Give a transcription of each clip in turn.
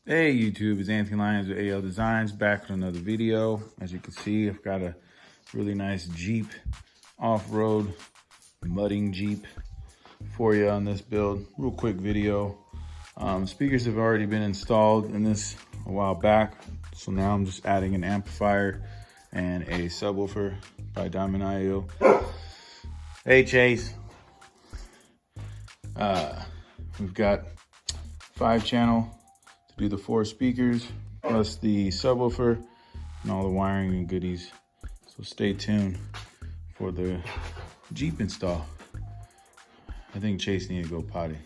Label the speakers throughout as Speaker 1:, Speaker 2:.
Speaker 1: Hey YouTube, it's Anthony Lyons with AL Designs, back with another video. As you can see, I've got a really nice Jeep off-road mudding Jeep for you on this build. Real quick video. Speakers have already been installed in this a while back, so now I'm just adding an amplifier and a subwoofer by Diamond IO. Hey Chase. We've got 5-channel to do the 4 speakers, plus the subwoofer and all the wiring and goodies. So stay tuned for the Jeep install. I think Chase needs to go potty.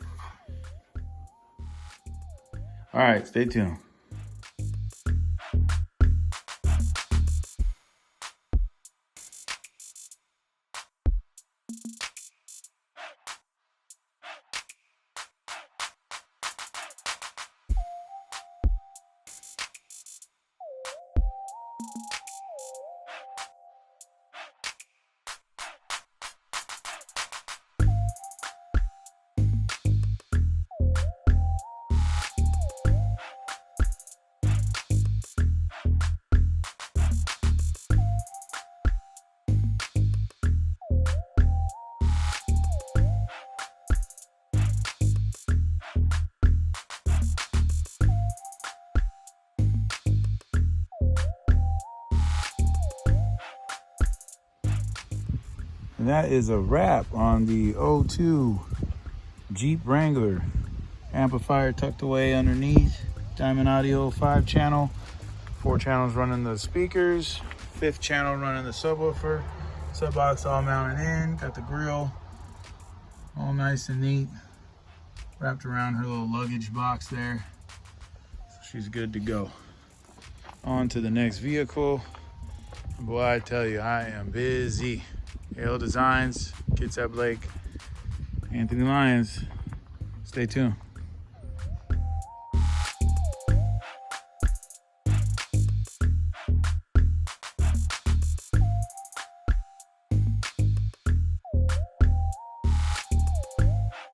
Speaker 1: All right, stay tuned. And that is a wrap on the 02 Jeep Wrangler. Amplifier tucked away underneath. Diamond Audio 5-channel. 4 channels running the speakers. 5th channel running the subwoofer. Sub box all mounted in. Got the grill all nice and neat. Wrapped around her little luggage box there. So she's good to go. On to the next vehicle. Boy, I tell you, I am busy. AL Designs, Kitsap Lake, Anthony Lyons. Stay tuned.